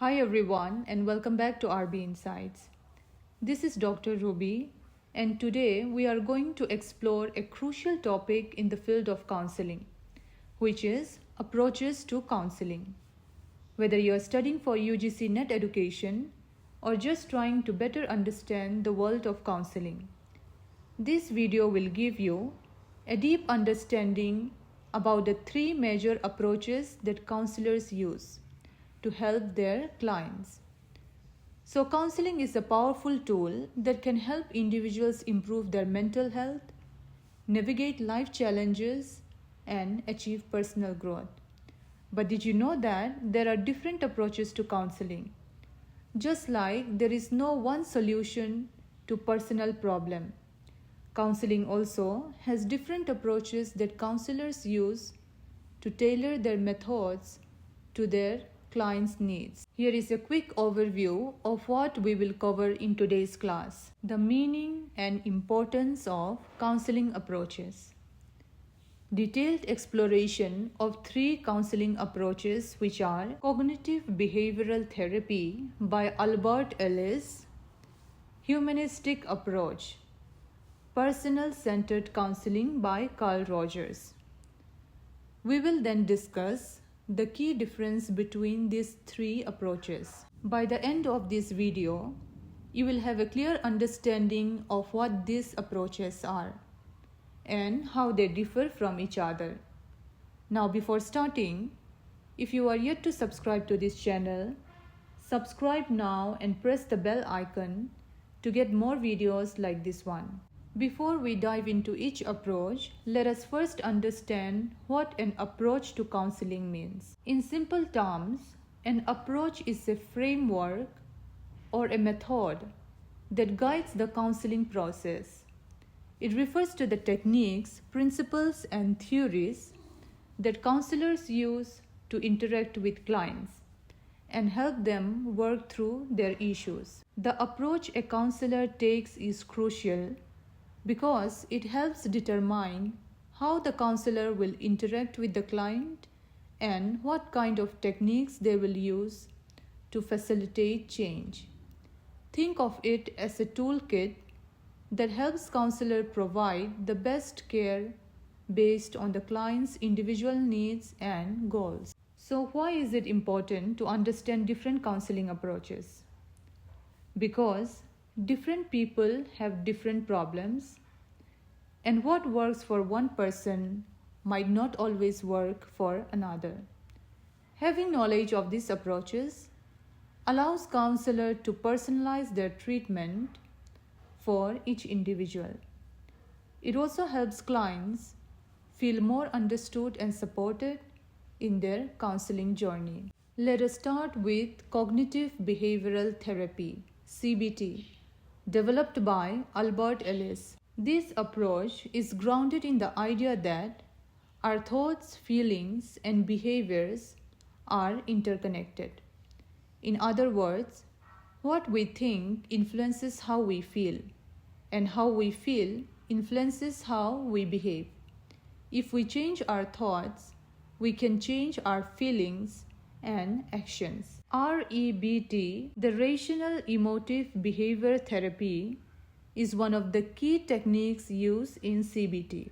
Hi everyone and welcome back to RB Insights. This is Dr. Ruby and today we are going to explore a crucial topic in the field of counseling, which is approaches to counseling. Whether you are studying for UGC NET education or just trying to better understand the world of counseling, this video will give you a deep understanding about the three major approaches that counselors use to help their clients. So counseling is a powerful tool that can help individuals improve their mental health, navigate life challenges, and achieve personal growth. But did you know that there are different approaches to counseling? Just like there is no one solution to personal problem, counseling also has different approaches that counselors use to tailor their methods to their clients' needs. Here is a quick overview of what we will cover in today's class. The meaning and importance of counseling approaches. Detailed exploration of three counseling approaches, which are Cognitive-Behavioral Therapy by Albert Ellis, Humanistic Approach, Personal-Centered Counseling by Carl Rogers. We will then discuss the key difference between these three approaches. By the end of this video, you will have a clear understanding of what these approaches are and how they differ from each other. Now, before starting, if you are yet to subscribe to this channel, subscribe now and press the bell icon to get more videos like this one. Before we dive into each approach, let us first understand what an approach to counseling means. In simple terms, an approach is a framework or a method that guides the counseling process. It refers to the techniques, principles, and theories that counselors use to interact with clients and help them work through their issues. The approach a counselor takes is crucial because it helps determine how the counselor will interact with the client and what kind of techniques they will use to facilitate change. Think of it as a toolkit that helps counselor provide the best care based on the client's individual needs and goals. So why is it important to understand different counseling approaches? Because different people have different problems, and what works for one person might not always work for another. Having knowledge of these approaches allows counselors to personalize their treatment for each individual. It also helps clients feel more understood and supported in their counseling journey. Let us start with Cognitive-Behavioural Therapy, CBT, developed by Albert Ellis. This approach is grounded in the idea that our thoughts, feelings, and behaviors are interconnected. In other words, what we think influences how we feel, and how we feel influences how we behave. If we change our thoughts, we can change our feelings and actions. REBT, the Rational Emotive Behavior Therapy, is one of the key techniques used in CBT.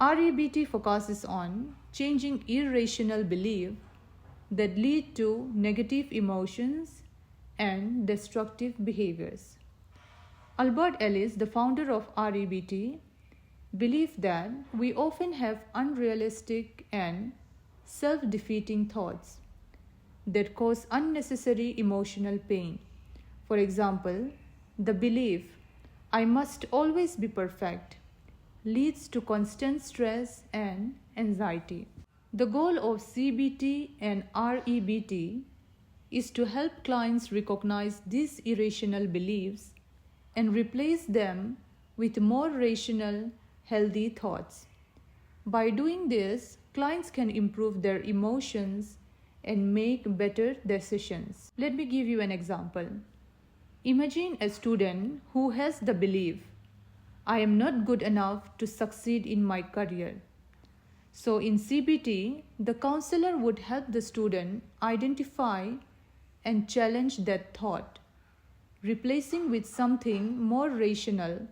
REBT focuses on changing irrational beliefs that lead to negative emotions and destructive behaviors. Albert Ellis, the founder of REBT, believed that we often have unrealistic and self-defeating thoughts that cause unnecessary emotional pain. For example, the belief, "I must always be perfect," leads to constant stress and anxiety. The goal of CBT and REBT is to help clients recognize these irrational beliefs and replace them with more rational, healthy thoughts. By doing this, clients can improve their emotions and make better decisions. Let me give you an example. Imagine a student who has the belief, "I am not good enough to succeed in my career." So in CBT, the counselor would help the student identify and challenge that thought, replacing with something more rational,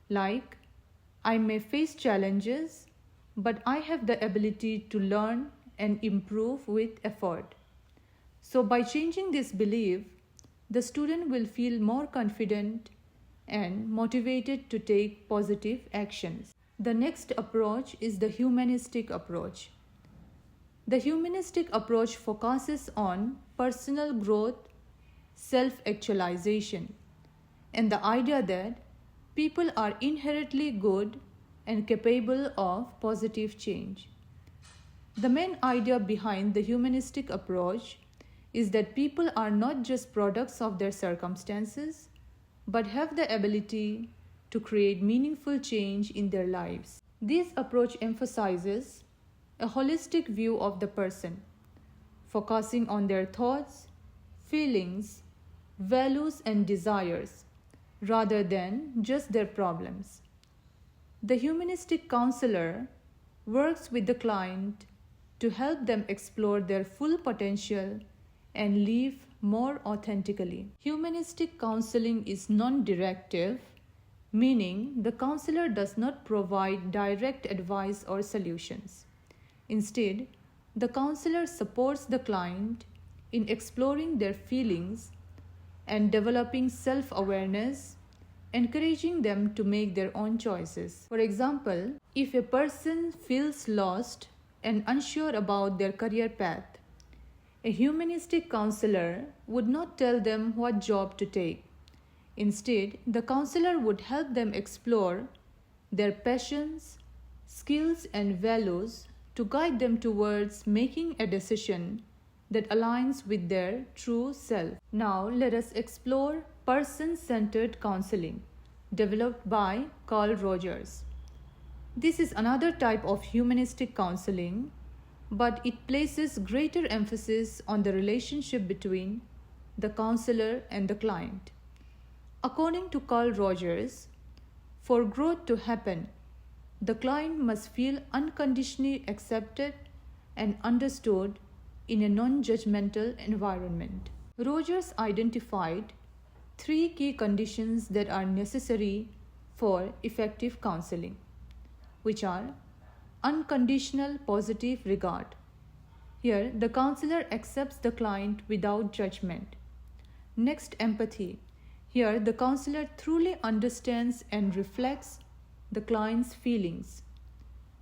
like, I may face challenges, but I have the ability to learn and improve with effort. So by changing this belief, the student will feel more confident and motivated to take positive actions. The next approach is the humanistic approach. The humanistic approach focuses on personal growth, self-actualization, and the idea that people are inherently good and capable of positive change. The main idea behind the humanistic approach is that people are not just products of their circumstances, but have the ability to create meaningful change in their lives. This approach emphasizes a holistic view of the person, focusing on their thoughts, feelings, values, and desires, rather than just their problems. The humanistic counselor works with the client to help them explore their full potential and live more authentically. Humanistic counseling is non-directive, meaning the counselor does not provide direct advice or solutions. Instead, the counselor supports the client in exploring their feelings and developing self-awareness, encouraging them to make their own choices. For example, if a person feels lost and unsure about their career path, a humanistic counselor would not tell them what job to take. Instead, the counselor would help them explore their passions, skills, and values to guide them towards making a decision that aligns with their true self. Now, let us explore person-centered counseling, developed by Carl Rogers. This is another type of humanistic counseling, but it places greater emphasis on the relationship between the counselor and the client. According to Carl Rogers, for growth to happen, the client must feel unconditionally accepted and understood in a non-judgmental environment. Rogers identified 3 key conditions that are necessary for effective counseling, which are unconditional positive regard. Here, the counselor accepts the client without judgment. Next, empathy. Here, the counselor truly understands and reflects the client's feelings.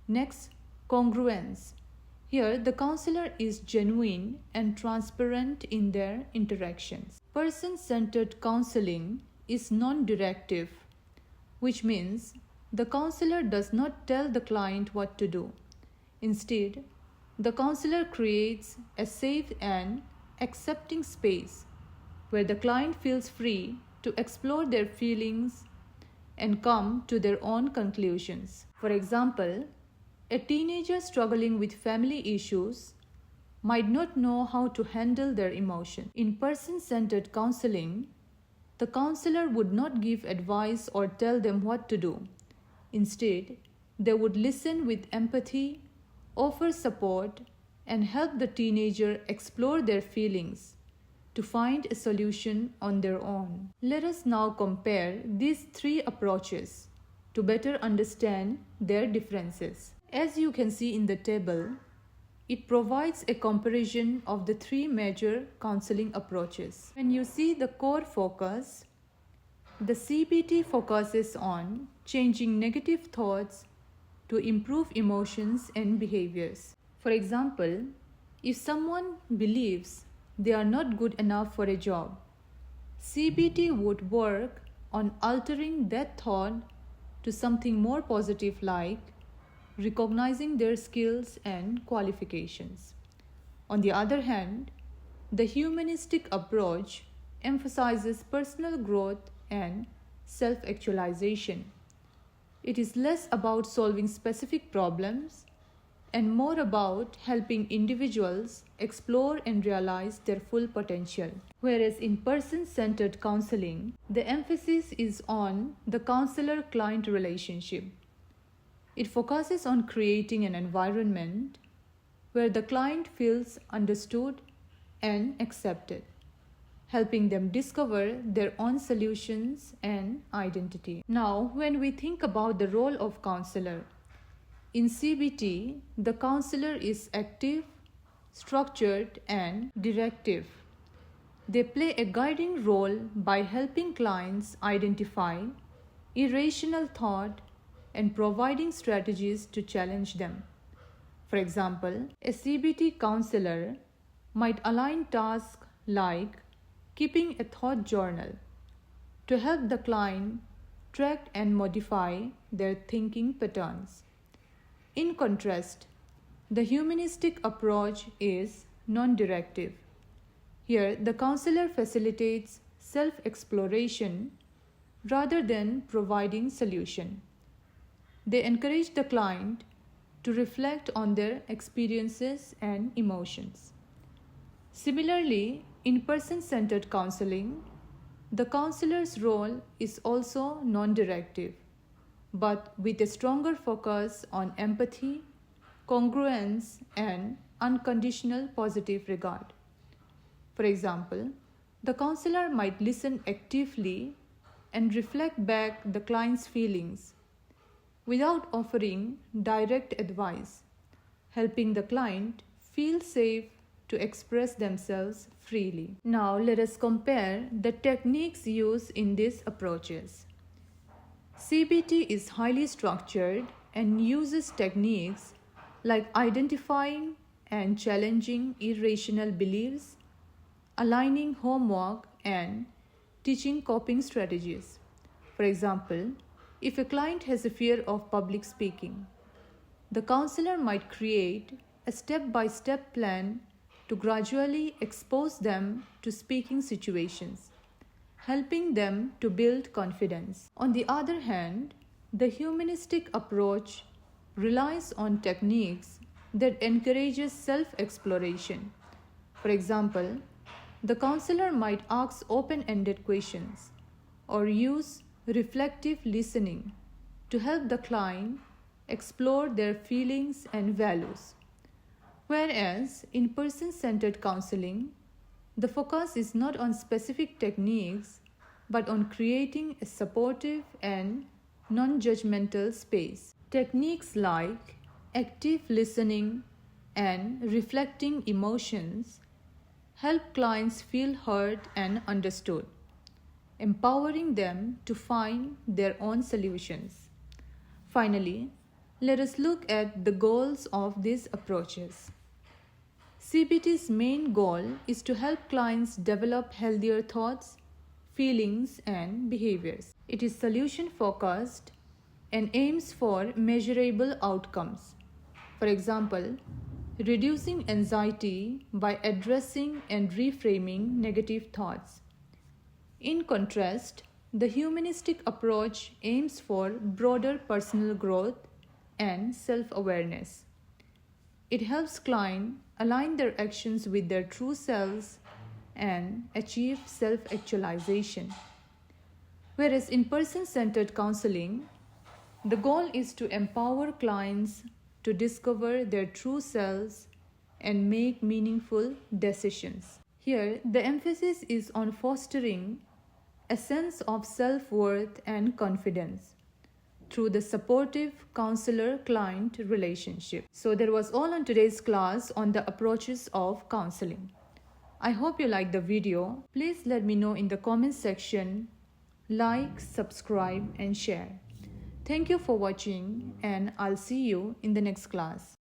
Next, congruence. Here, the counselor is genuine and transparent in their interactions. Person-centered counseling is non-directive, which means the counselor does not tell the client what to do. Instead, the counselor creates a safe and accepting space where the client feels free to explore their feelings and come to their own conclusions. For example, a teenager struggling with family issues might not know how to handle their emotions. In person-centered counseling, the counselor would not give advice or tell them what to do. Instead, they would listen with empathy, offer support, and help the teenager explore their feelings to find a solution on their own. Let us now compare these 3 approaches to better understand their differences. As you can see in the table, it provides a comparison of the 3 major counseling approaches. When you see the core focus, the CBT focuses on changing negative thoughts to improve emotions and behaviors. For example, if someone believes they are not good enough for a job, CBT would work on altering that thought to something more positive, like recognizing their skills and qualifications. On the other hand, the humanistic approach emphasizes personal growth and self-actualization. It is less about solving specific problems and more about helping individuals explore and realize their full potential. Whereas in person-centered counseling, the emphasis is on the counselor-client relationship. It focuses on creating an environment where the client feels understood and accepted. helping them discover their own solutions and identity. Now, when we think about the role of counselor, in CBT, the counselor is active, structured, and directive. They play a guiding role by helping clients identify irrational thought and providing strategies to challenge them. For example, a CBT counselor might align tasks like keeping a thought journal to help the client track and modify their thinking patterns. In contrast, the humanistic approach is non-directive. Here, the counselor facilitates self-exploration rather than providing solution. They encourage the client to reflect on their experiences and emotions. Similarly, in person-centered counseling, the counselor's role is also non-directive, but with a stronger focus on empathy, congruence, and unconditional positive regard. For example, the counselor might listen actively and reflect back the client's feelings without offering direct advice, helping the client feel safe to express themselves freely. Now let us compare the techniques used in these approaches. CBT is highly structured and uses techniques like identifying and challenging irrational beliefs, aligning homework, and teaching coping strategies. For example, if a client has a fear of public speaking, the counselor might create a step-by-step plan to gradually expose them to speaking situations, helping them to build confidence. On the other hand, the humanistic approach relies on techniques that encourages self-exploration. For example, the counselor might ask open-ended questions or use reflective listening to help the client explore their feelings and values. Whereas in person-centered counseling, the focus is not on specific techniques but on creating a supportive and non-judgmental space. Techniques like active listening and reflecting emotions help clients feel heard and understood, empowering them to find their own solutions. Finally, let us look at the goals of these approaches. CBT's main goal is to help clients develop healthier thoughts, feelings, and behaviors. It is solution-focused and aims for measurable outcomes. For example, reducing anxiety by addressing and reframing negative thoughts. In contrast, the humanistic approach aims for broader personal growth and self-awareness. It helps clients align their actions with their true selves and achieve self-actualization. Whereas in person-centered counseling, the goal is to empower clients to discover their true selves and make meaningful decisions. Here, the emphasis is on fostering a sense of self-worth and confidence through the supportive counselor-client relationship. So that was all on today's class on the approaches of counseling. I hope you liked the video. Please let me know in the comments section. Like, subscribe, and share. Thank you for watching, and I'll see you in the next class.